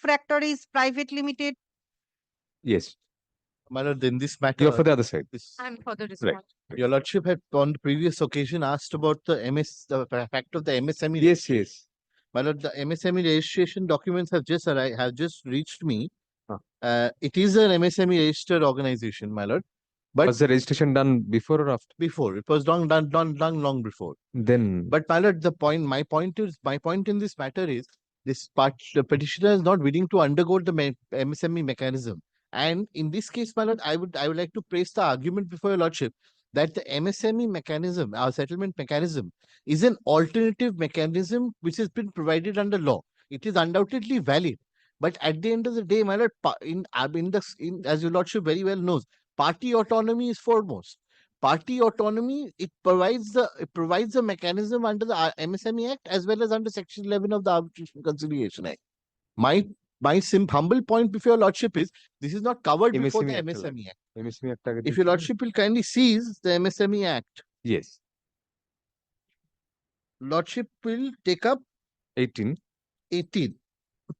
refractor is private limited. Yes. My lord, in this matter, You're for the other side. I'm for the Right. response. Your lordship had on the previous occasion asked about the fact of the MSME. Yes, yes. My lord, the MSME registration documents have just arrived, have just reached me. It is an MSME registered organization, my lord. But Was the registration done before or after? before it was done long before. Then. But my lord, my point in this matter is the petitioner is not willing to undergo the MSME mechanism. And in this case, my lord, I would like to place the argument before your lordship that the MSME mechanism, our settlement mechanism, is an alternative mechanism which has been provided under law. It is undoubtedly valid. But at the end of the day, my lord, as your lordship very well knows, party autonomy is foremost. Party autonomy, it provides a mechanism under the MSME Act as well as under Section 11 of the Arbitration Conciliation Act. My humble point before your lordship is this is not covered before the MSME Act. MSME Act. If your lordship will kindly seize the MSME Act. Yes. Lordship will take up 18.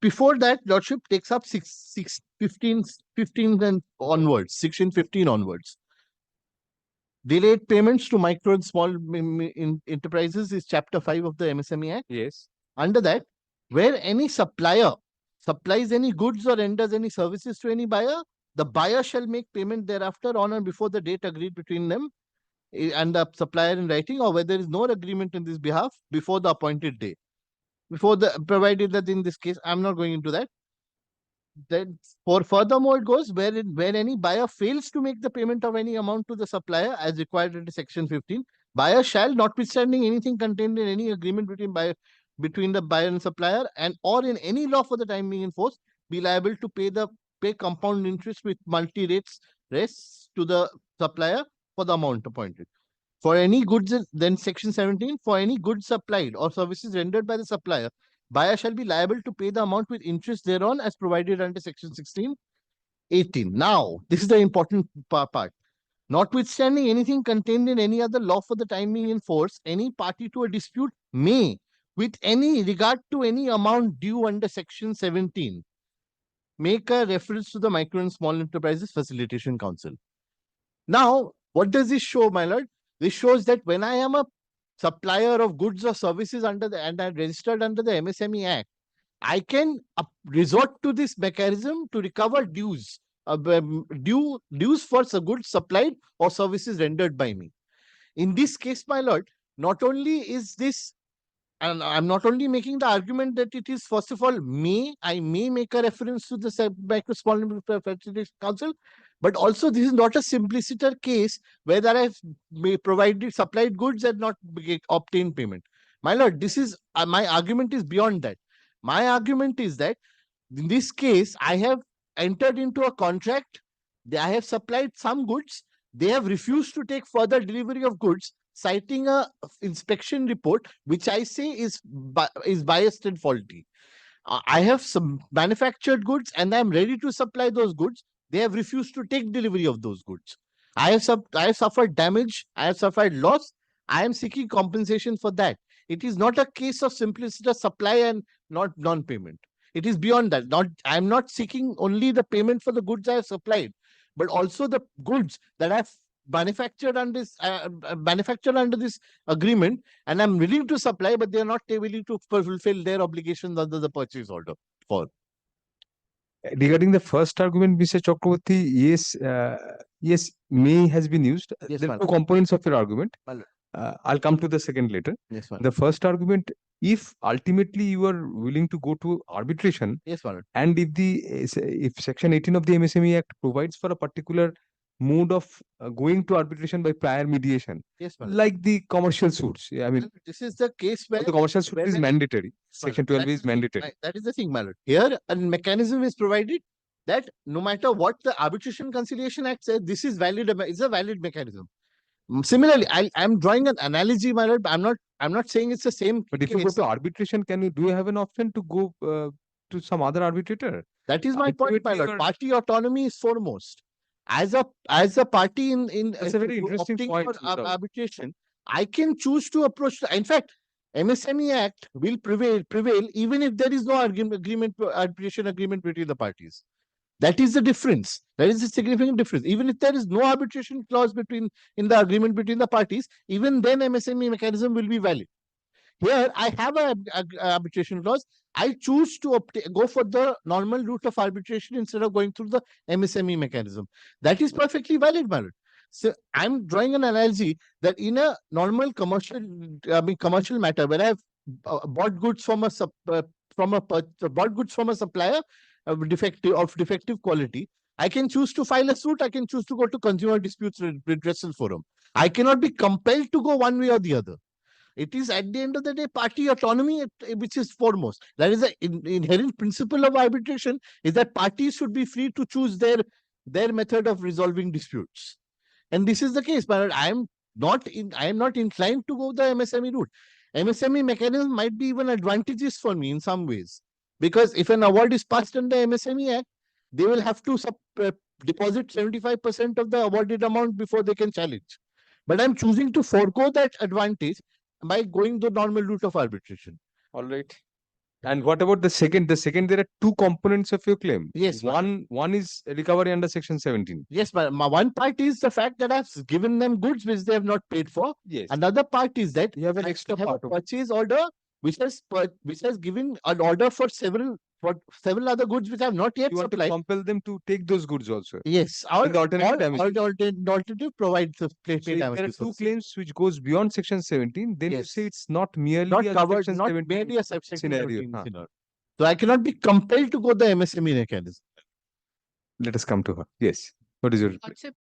Before that, lordship takes up 15 and onwards, Section 15 onwards. Delayed payments to micro and small enterprises is Chapter 5 of the MSME Act. Yes. Under that, where any supplier supplies any goods or renders any services to any buyer, the buyer shall make payment thereafter on or before the date agreed between them and the supplier in writing, or where there is no agreement in this behalf before the appointed day. Provided that in this case, I'm not going into that. Then furthermore, it goes where any buyer fails to make the payment of any amount to the supplier as required under Section 15, buyer shall, notwithstanding anything contained in any agreement between the buyer and supplier and or in any law for the time being in force, be liable to pay compound interest with multi-rates to the supplier for the amount appointed. For any goods, then Section 17, for any goods supplied or services rendered by the supplier, buyer shall be liable to pay the amount with interest thereon as provided under Section 16, 18. Now, this is the important part. Notwithstanding anything contained in any other law for the time being in force, any party to a dispute may, with any regard to any amount due under Section 17, make a reference to the Micro and Small Enterprises Facilitation Council. Now, what does this show, my lord? This shows that when I am a supplier of goods or services and I'm registered under the MSME Act, I can resort to this mechanism to recover dues for goods supplied or services rendered by me. In this case, my lord, not only is this, and I'm not only making the argument that it is, first of all, I may make a reference to the Micro Small Enterprises Council, but also this is not a simpliciter case where I've supplied goods and not obtained payment. My lord, this is my argument is beyond that. My argument is that in this case, I have entered into a contract. I have supplied some goods. They have refused to take further delivery of goods, citing a inspection report, which I say is biased and faulty. I have some manufactured goods and I'm ready to supply those goods. They have refused to take delivery of those goods. I have suffered damage. I have suffered loss. I am seeking compensation for that. It is not a case of simpliciter supply and not non-payment. It is beyond that. I am not seeking only the payment for the goods I have supplied, but also the goods that I have manufactured under this agreement, and I'm willing to supply, but they are not willing to fulfill their obligations under the purchase order. Regarding the first argument, Mr. Chakraborty, yes, may has been used. Yes, there are two components of your argument. Well, I'll come to the second later. Yes, the first argument, if ultimately you are willing to go to arbitration, yes, and if Section 18 of the MSME Act provides for a particular mode of going to arbitration by prior mediation, yes, like the commercial suits. I mean, this is the case where the commercial suit is mandatory. Section 12 is mandatory. That is the thing, my lord. Here, a mechanism is provided that no matter what the Arbitration Conciliation Act says, this is valid. It's a valid mechanism. Similarly, I'm drawing an analogy, my lord. I'm not saying it's the same. But if you go to arbitration, do you have an option to go to some other arbitrator? That is my point, my lord. Party autonomy is foremost. As a party that's a very interesting point. For arbitration, I can choose to approach. In fact, MSME Act will prevail even if there is no arbitration agreement between the parties. That is the difference. That is the significant difference. Even if there is no arbitration clause in the agreement between the parties, even then MSME mechanism will be valid. Here, I have a arbitration clause. I choose to go for the normal route of arbitration instead of going through the MSME mechanism. That is perfectly valid, my lord. So I'm drawing an analogy that in a normal commercial matter, where I have bought goods from a bought goods from a supplier of defective quality, I can choose to file a suit. I can choose to go to Consumer Disputes Redressal Forum. I cannot be compelled to go one way or the other. It is at the end of the day party autonomy which is foremost. That is the inherent principle of arbitration, is that parties should be free to choose their method of resolving disputes. And this is the case, but I am not inclined to go the MSME route. MSME mechanism might be even advantageous for me in some ways, because if an award is passed under MSME Act, they will have to deposit 75% of the awarded amount before they can challenge. But I'm choosing to forego that advantage by going the normal route of arbitration. All right. And what about the second? The second, there are two components of your claim. Yes, One is recovery under Section 17. Yes, but one part is the fact that I've given them goods which they have not paid for. Yes. Another part is that You have an I extra have a part of purchase order which has given an order for several other goods which I have not yet you want to supplied. compel them to take those goods also. Yes, In the alternative damages. alternative provides the So if there are two claims which goes beyond Section 17, then you Yes. say it's not merely not a covered, Section not 17 merely a Section scenario. 17 scenario. So I cannot be compelled to go the MSME mechanism. Let us come to her. Yes. What is your reply? Lordship,